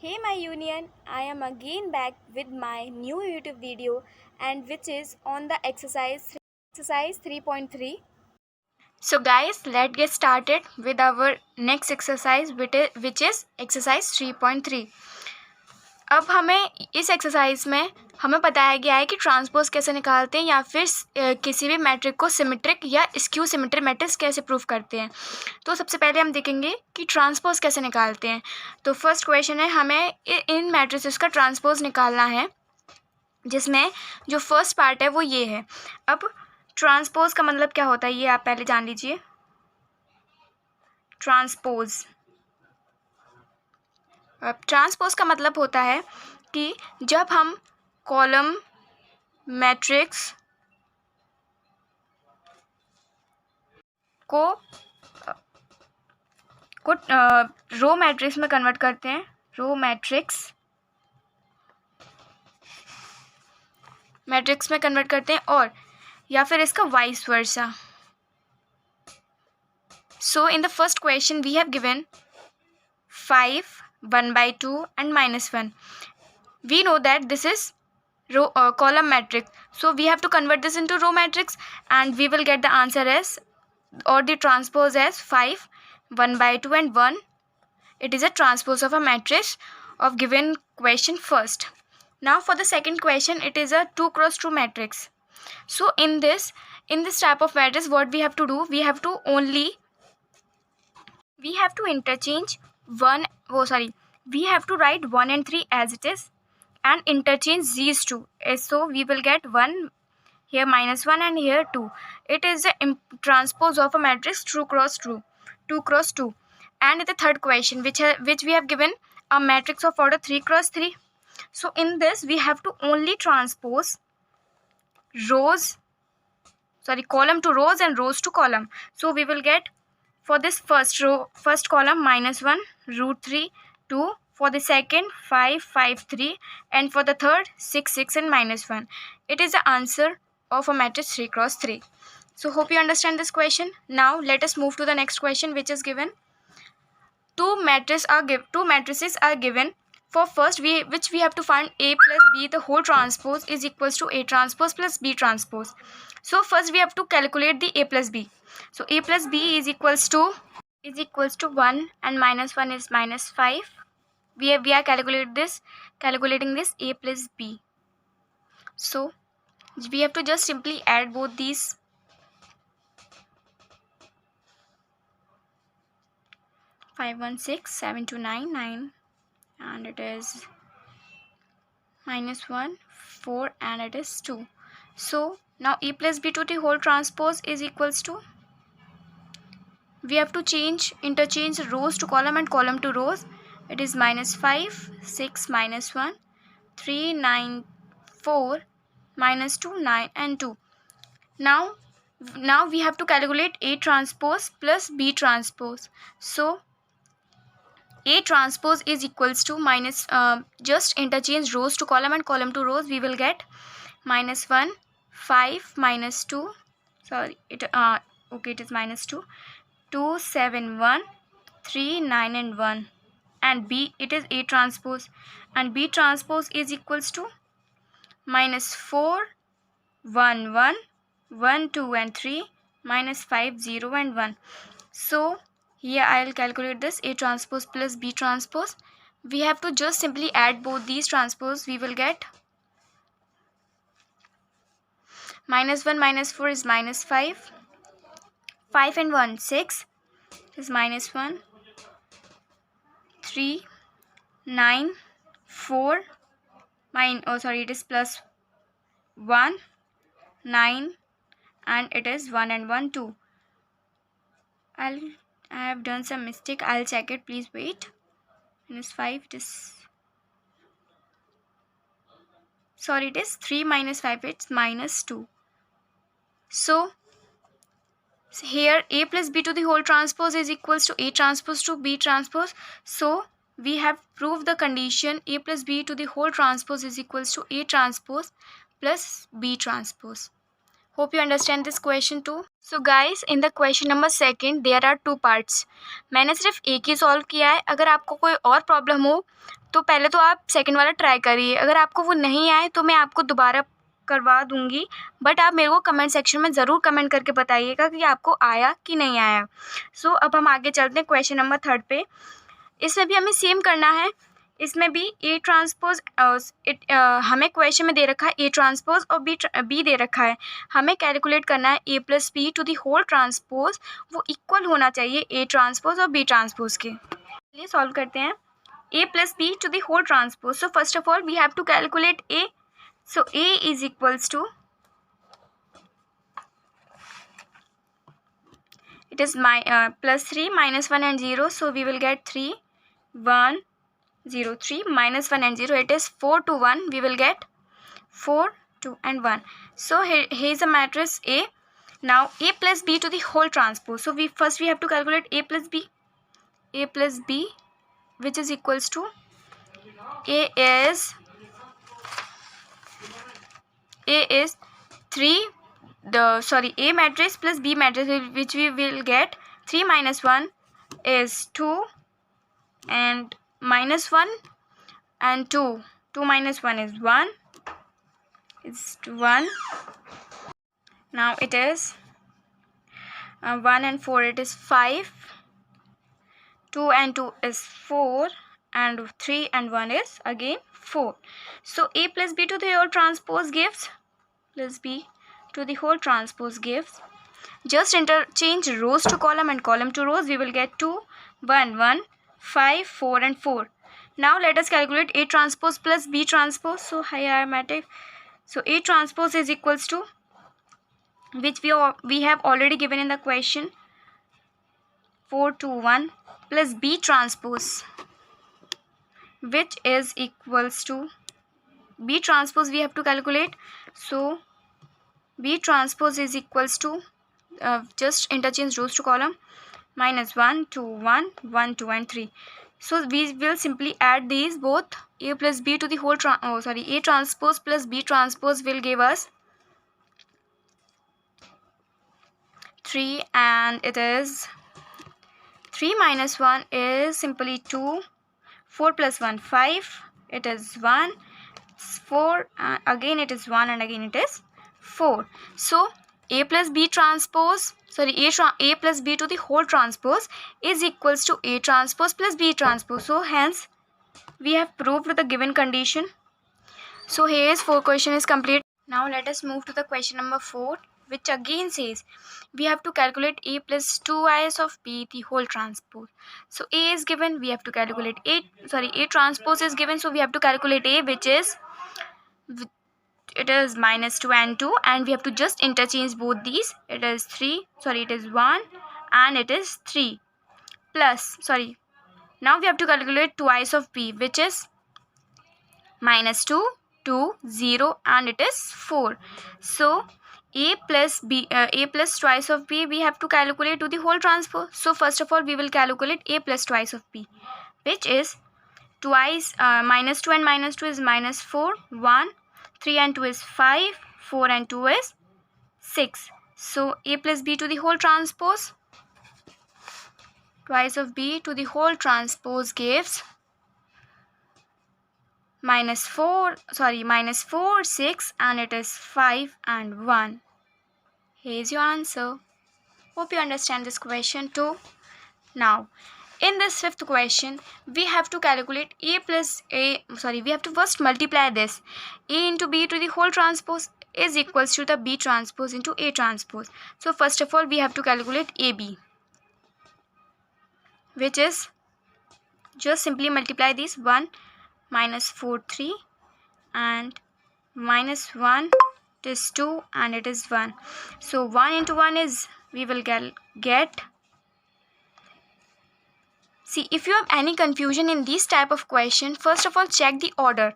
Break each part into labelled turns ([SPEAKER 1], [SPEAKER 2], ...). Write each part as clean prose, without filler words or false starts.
[SPEAKER 1] Hey my union, I am again back with my new YouTube video and which is on the exercise 3.3. So guys, let's get started with our next exercise which is exercise 3.3. अब हमें इस exercise में हमें बताया गया है कि transpose कैसे निकालते हैं या फिर किसी भी मैट्रिक को सिमेट्रिक या स्क्यू सिमेट्रिक मैट्रिक्स कैसे प्रूफ करते हैं। तो सबसे पहले हम देखेंगे कि ट्रांसपोज कैसे निकालते हैं। तो फर्स्ट क्वेश्चन है, हमें इन मैट्रिसेस का ट्रांसपोज निकालना है, जिसमें जो फर्स्ट पार्ट है वो ये है। अब ट्रांसपोज का मतलब क्या होता है ये आप पहले जान लीजिए। ट्रांसपोज का मतलब होता है कि जब हम कॉलम मैट्रिक्स को रो मैट्रिक्स में कन्वर्ट करते हैं, रो मैट्रिक्स में कन्वर्ट करते हैं, और या फिर इसका vice versa. So in the first question we have given 5, 1/2 and -1. We know that this is column matrix, so we have to convert this into row matrix and we will get the answer as, or the transpose as 5, 1/2 and 1. It is a transpose of a matrix of given question first. Now for the second question, it is a 2 cross 2 matrix. So in this type of matrix, what we have to do, we have to interchange we have to write 1 and 3 as it is and interchange these two. So we will get 1 here, -1, and here 2. It is a transpose of a matrix 2 cross 2. And the third question, which we have given a matrix of order 3 cross 3. So in this we have to only transpose column to rows and rows to column. So we will get, for this first column, -1, √3, 2. For the second, 5, 5, 3. And for the third, 6, 6 and -1. It is the answer of a matrix 3 cross 3. So hope you understand this question. Now let us move to the next question, which is given. Two matrices are given. For first, which we have to find A plus B, the whole transpose is equals to A transpose plus B transpose. So first we have to calculate the A plus B. So A plus B is equals to 1 and -1 is -5. We are calculating this A plus B. So we have to just simply add both these. 5, 1, 6, 7, 2, 9, 9, and it is -1, 4, and it is 2. So now A plus B to the whole transpose is equals to, we have to interchange rows to column and column to rows. It is -5, 6, -1, 3, 9, 4, -2, 9 and 2. Now we have to calculate A transpose plus B transpose. So A transpose is equals to just interchange rows to column and column to rows. We will get -1, 5, -2. Sorry, it is -2, 2, 7, 1, 3, 9 and 1. And B, it is A transpose, and B transpose is equals to -4, 1, 1, 1, 2 and 3, -5, 0 and 1. So here I will calculate this A transpose plus B transpose. We have to just simply add both these transpose. We will get -1, -4 is -5. 5 and 1, 6 is -1. 3, 9, 4, it is +1, 9, and it is 1 and 1, 2. I have done some mistake. I'll check it. Please wait. -5. It is, sorry, it is 3 -5. It's -2. So here A plus B to the whole transpose is equals to A transpose to B transpose. So we have proved the condition A plus B to the whole transpose is equals to A transpose plus B transpose. Hope you understand this question too. So guys, in the question number second, there are two parts. मैंने सिर्फ एक ही solve किया है. अगर आपको कोई और problem हो तो पहले तो आप सेकंड वाला ट्राई करिए. अगर आपको वो नहीं आए तो मैं आपको दोबारा करवा दूंगी, बट आप मेरे को कमेंट सेक्शन में ज़रूर कमेंट करके बताइएगा कि आपको आया कि नहीं आया. सो अब हम आगे चलते हैं क्वेश्चन नंबर थर्ड पे. इसमें भी हमें सेम करना है. इसमें भी ए ट्रांसपोज हमें क्वेश्चन में दे रखा है ए ट्रांसपोज और बी दे रखा है. हमें कैलकुलेट करना है A plus B to the whole transpose. वो इक्वल होना चाहिए ए ट्रांसपोज और बी ट्रांसपोज के. चलिए सॉल्व करते हैं. A plus B to the whole transpose. So first of all we have to calculate A. So A is equals to, it is my plus 3 minus 1 and 0, so we will get 3 1 0 3 minus 1 and 0, it is 4 to 1, we will get 4 2 and 1. So here is a matrix A. Now A plus B to the whole transpose. So we have to calculate A plus B, which is equals to A is 3 A matrix plus B matrix, which we will get 3 minus 1 is 2 and minus 1 and 2 minus 1 is 1. It's 1. Now it is 1 and 4, it is 5. 2 and 2 is 4 and 3 and 1 is again 4. So A plus B to the whole transpose gives just interchange rows to column and column to rows. We will get 2 1 1 5 4 and 4. Now let us calculate A transpose plus B transpose. So hierarchical. So A transpose is equals to, which we have already given in the question, 4 2 1 plus B transpose, which is equals to, B transpose we have to calculate. So B transpose is equals to, just interchange rows to column, minus 1 2 1 1 2 and 3. So we will simply add these both. A plus B to the whole A transpose plus B transpose will give us 3, and it is 3 minus 1 is simply 2. 4 plus 1 5, it is 1. 4 again it is 1 and again it is 4. So A plus B transpose, A plus B to the whole transpose is equals to A transpose plus B transpose. So hence we have proved the given condition. So here is 4 question is complete. Now let us move to the question number 4, which again says we have to calculate A plus 2is of B the whole transpose. So A is given, we have to calculate A transpose is given, so we have to calculate A, which is, it is minus 2 and 2, and we have to just interchange both these. It is 1 and it is 3 plus, now we have to calculate twice of B, which is minus 2 2 0 and it is 4. So A plus twice of B we have to calculate to the whole transpose. So first of all we will calculate A plus twice of B, which is twice, minus 2 and minus 2 is minus 4, 1, 3 and 2 is 5, 4 and 2 is 6. So A plus B to the whole transpose, twice of B to the whole transpose gives minus 4, 6, and it is 5 and 1. Here's your answer. Hope you understand this question too. Now in this fifth question we have to calculate we have to first multiply this. A into B to the whole transpose is equals to the B transpose into A transpose. So first of all we have to calculate AB, which is, just simply multiply these. 1 minus 4 3 and minus 1 it is 2 and it is 1. So 1 into 1 is, we will get. See, if you have any confusion in this type of question, first of all check the order.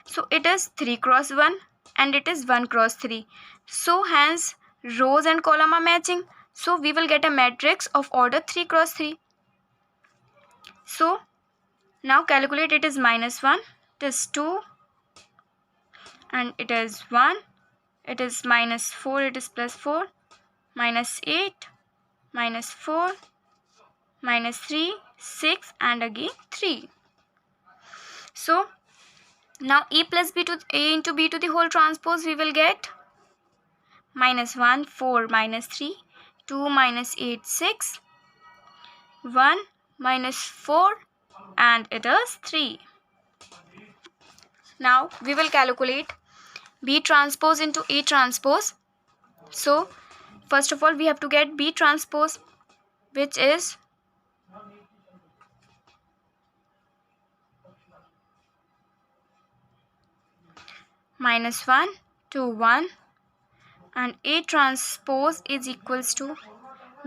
[SPEAKER 1] So it is 3 cross 1 and it is 1 cross 3. So hence rows and column are matching. So we will get a matrix of order 3 cross 3. So now calculate. It is minus 1, it is 2 and it is 1, it is minus 4, it is plus 4, minus 8, minus 4, minus 3, 6, and again 3. So now a plus b to a into b to the whole transpose, we will get minus 1, 4, minus 3, 2, minus 8, 6, 1, minus 4, and it is 3. Now we will calculate B transpose into A transpose. So first of all we have to get B transpose, which is minus 1 to 1, and A transpose is equals to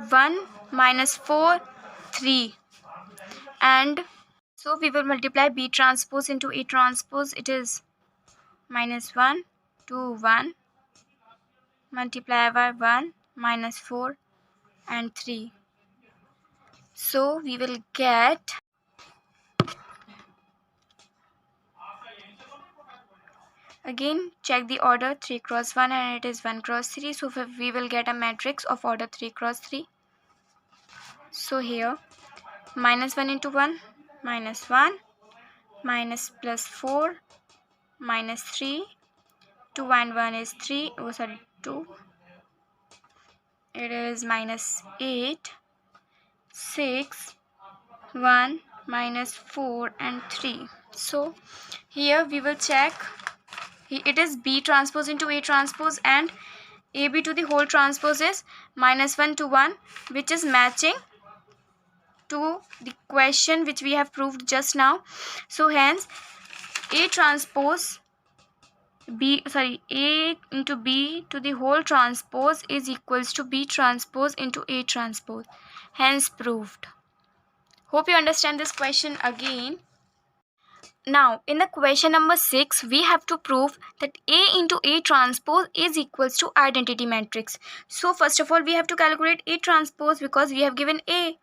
[SPEAKER 1] 1 minus 4, 3, and so we will multiply B transpose into A transpose. It is minus 1 to 1 multiply by 1 minus 4 and 3. So we will get again check the order 3 cross 1 and it is 1 cross 3. So we will get a matrix of order 3 cross 3. So here minus 1 into 1 minus 1 minus plus 4 minus 3, 2 and 1 is 3, oh sorry 2, it is minus 8, 6, 1 minus 4 and 3. So here we will check, it is B transpose into A transpose, and AB to the whole transpose is minus 1 to 1, which is matching to the question which we have proved just now. So hence A transpose A into B to the whole transpose is equals to B transpose into A transpose, hence proved. Hope you understand this question again. Now in the question number 6 we have to prove that A into A transpose is equals to identity matrix. So first of all we have to calculate A transpose because we have given A.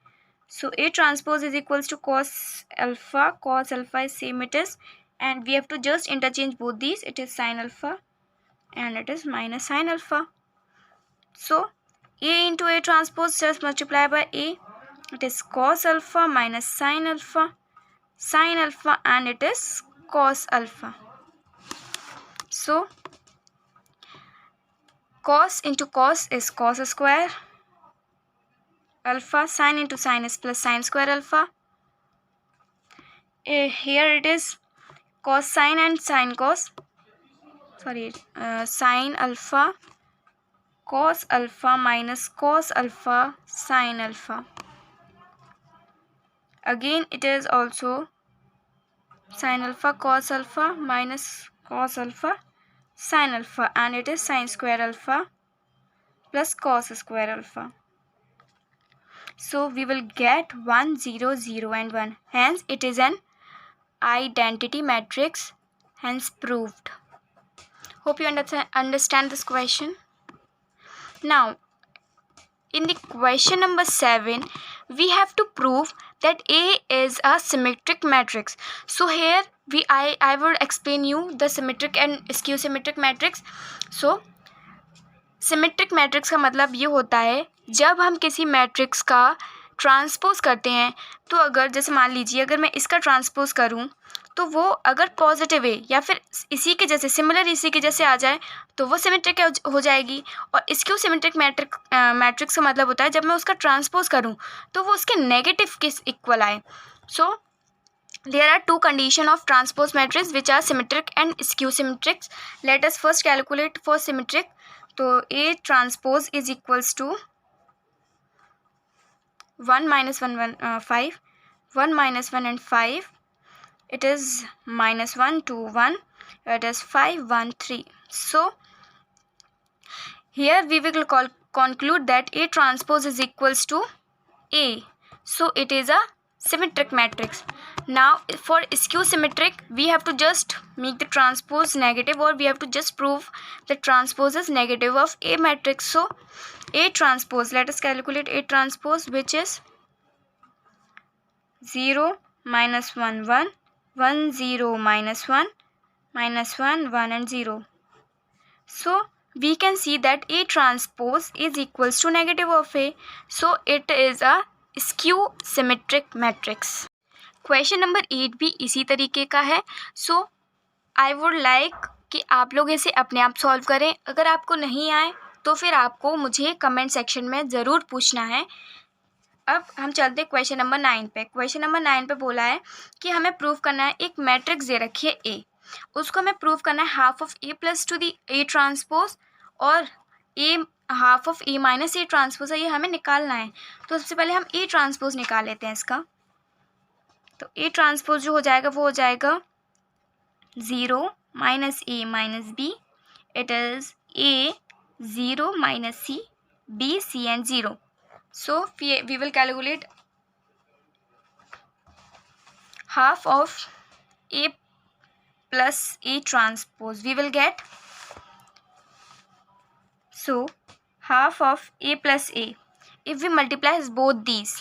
[SPEAKER 1] So A transpose is equals to cos alpha is same it is, and we have to just interchange both these. It is sin alpha and it is minus sin alpha. So A into A transpose just multiply by A, it is cos alpha minus sin alpha, and it is cos alpha. So cos into cos is cos square alpha, sin into sin is plus sin square alpha. Here it is cos sin and sin cos, sin alpha cos alpha minus cos alpha sin alpha. Again it is also sin alpha cos alpha minus cos alpha sin alpha, and it is sin square alpha plus cos square alpha. So we will get 1, 0, 0 and 1. Hence it is an identity matrix, hence proved. Hope you understand this question. Now in the question number 7 we have to prove that A is a symmetric matrix. So here I will explain you the symmetric and skew symmetric matrix. So symmetric matrix का मतलब ये होता है जब हम किसी matrix का transpose करते हैं, तो अगर जैसे मान लीजिए अगर मैं इसका ट्रांसपोज करूं तो वो अगर पॉजिटिव है या फिर इसी के जैसे सिमिलर इसी के जैसे आ जाए तो वो सिमेट्रिक हो जाएगी. और स्क्यू सिमेट्रिक मैट्रिक्स का मतलब होता है जब मैं उसका ट्रांसपोज करूं तो वो उसके नेगेटिव के इक्वल आए. सो there are two conditions of transpose matrix which are symmetric and skew symmetric. Let us first calculate for symmetric. तो A transpose is equals to 1 minus 1 5, 1 minus 1 and 5, it is minus 1 2 1, it is 5 1 3. So here we will conclude that A transpose is equals to A. So it is a symmetric matrix. Now for skew symmetric we have to just make the transpose negative, or we have to just prove the transpose is negative of A matrix. So A transpose, let us calculate A transpose, which is 0 minus 1 1, 1 0 minus 1 1 1 and 0. So we can see that A transpose is equals to negative of A. So it is a skew symmetric matrix. Question number 8 भी इसी तरीके का है. सो I would like कि आप लोग इसे अपने आप सॉल्व करें. अगर आपको नहीं आए तो फिर आपको मुझे कमेंट सेक्शन में ज़रूर पूछना है. अब हम चलते क्वेश्चन नंबर 9 पे. क्वेश्चन नंबर 9 पे बोला है कि हमें प्रूव करना है, एक मैट्रिक्स दे रखी है ए, उसको हमें प्रूव करना है half of A plus to the A transpose और a half of A minus A transpose है, ये हमें निकालना है. तो सबसे पहले हम ए ट्रांसपोज निकाल लेते हैं इसका. तो ए ट्रांसपोज जो हो जाएगा वो हो जाएगा 0 minus A minus B. It is A 0 minus C, b c and 0. So we will calculate half of A plus A transpose. We will get, so half of A plus A. If we multiply both these,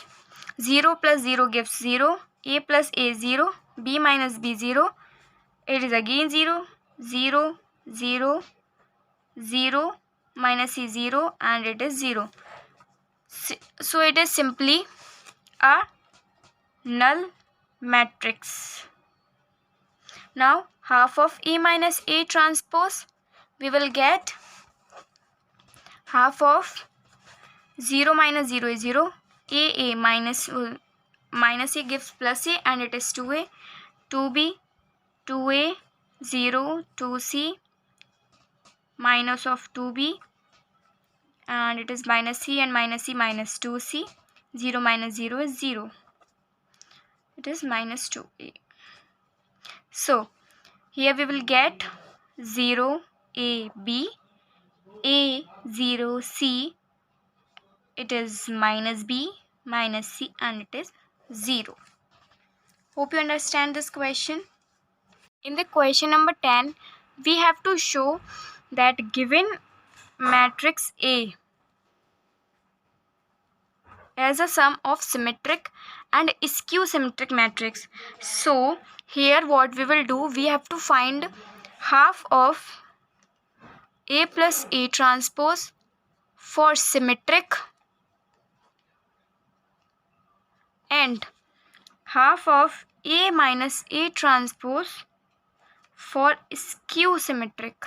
[SPEAKER 1] 0 plus 0 gives 0, A plus A 0, B minus B 0. It is again 0, 0, 0, 0 minus C 0 and it is 0. So it is simply a null matrix. Now half of A minus A transpose, we will get half of 0 minus 0 is 0, A minus A gives plus A and it is 2A, 2B, 2A, 0, 2C, minus of 2B, and it is minus C and minus C minus 2C. 0 minus 0 is 0. It is minus 2A. So here we will get 0 AB, A 0 C. It is minus B minus C and it is 0. Hope you understand this question. In the question number 10, we have to show that given matrix A as a sum of symmetric and skew symmetric matrix. So here what we will do, we have to find half of A plus A transpose for symmetric and half of A minus A transpose for skew symmetric.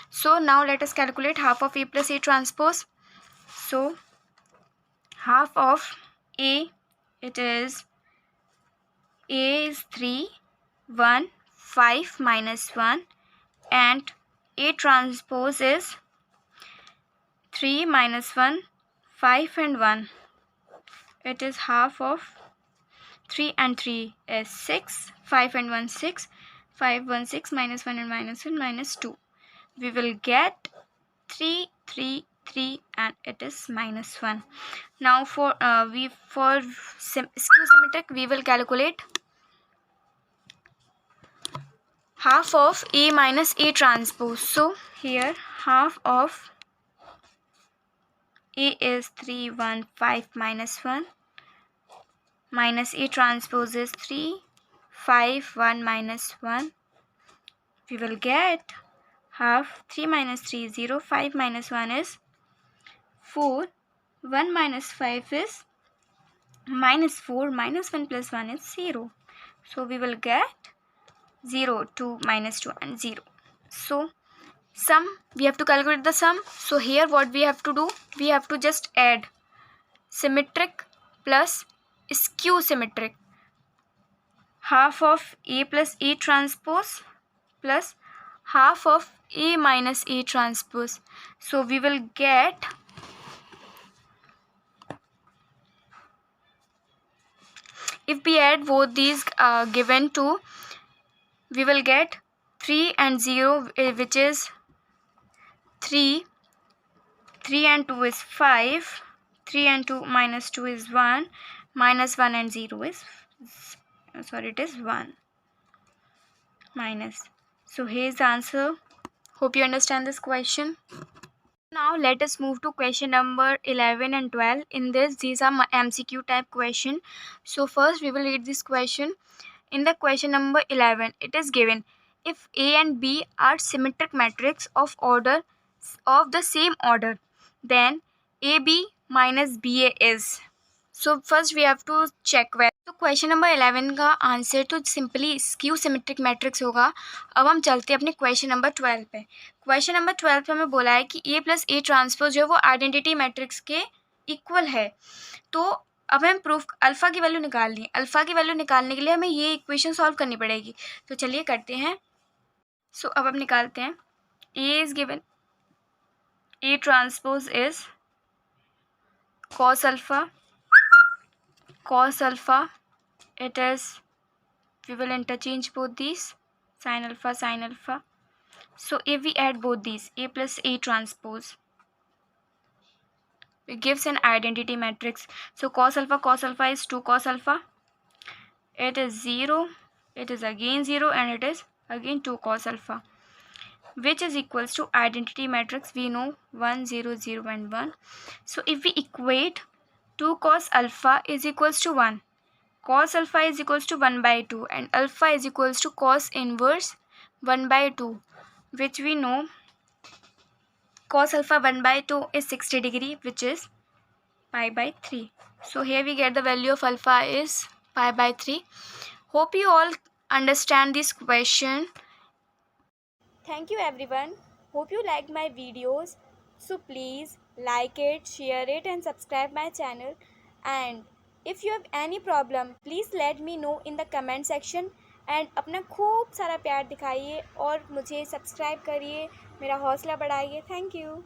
[SPEAKER 1] So now let us calculate half of A plus A transpose. So half of A, it is A is 3, 1, 5 minus 1, and A transpose is 3 minus 1, 5 and 1. It is half of 3 and 3 is 6, 5 and 1 6, 5 1 6 minus 1 and minus 1 minus 2. We will get 3 3 3 and it is minus 1. Now for skew symmetric, we will calculate half of A minus A transpose. So here half of A is 3 1 5 minus 1 minus A transpose is 3 5 1 minus 1. We will get half 3 minus 3 is 0, 5 minus 1 is 4, 1 minus 5 is minus 4, minus 1 plus 1 is 0. So we will get 0, 2, minus 2 and 0. So sum, we have to calculate the sum. So here what we have to do, we have to just add symmetric plus skew symmetric. Half of A plus A transpose plus half of A minus A transpose. So we will get if we add both these given to, we will get 3 and 0, which is 3, 3 and 2 is 5, 3 and 2 minus 2 is 1, minus 1 and 0 is, sorry, it is 1 minus. So here's the answer. Hope you understand this question. Now let us move to question number 11 and 12. In this, these are MCQ type question. So first we will read this question. In the question number 11, it is given if A and B are symmetric matrix of the same order, then AB minus BA is. So first we have to check where. तो question number 11 का answer तो simply skew symmetric matrix होगा. अब हम चलते हैं अपने question number 12 पे. क्वेश्चन नंबर 12 पे हमें बोला है कि ए प्लस ए ट्रांसपोज जो है वो आइडेंटिटी मैट्रिक्स के इक्वल है. तो अब हमें प्रूफ अल्फ़ा की वैल्यू निकालनी है. अल्फ़ा की वैल्यू निकालने के लिए हमें ये इक्वेशन सॉल्व करनी पड़ेगी. तो चलिए करते हैं. सो अब हम निकालते हैं. A is given, A transpose is cos alpha, it is, we will interchange both these, sin alpha. So if we add both these, A plus A transpose, it gives an identity matrix. So cos alpha is 2 cos alpha, it is 0, it is again 0, and it is again 2 cos alpha, which is equals to identity matrix. We know 1 0 0 and 1. So if we equate 2 cos alpha is equals to 1, cos alpha is equals to 1 by 2, and alpha is equals to cos inverse 1 by 2, which we know cos alpha 1 by 2 is 60 degree, which is pi by 3. So here we get the value of alpha is pi by 3. Hope you all understand this question. Thank you everyone. Hope you liked my videos. So please like it, share it, and subscribe my channel. And if you have any problem, please let me know in the comment section. And अपना खूब सारा प्यार दिखाइए और मुझे subscribe करिए, मेरा हौसला बढ़ाइए. Thank you.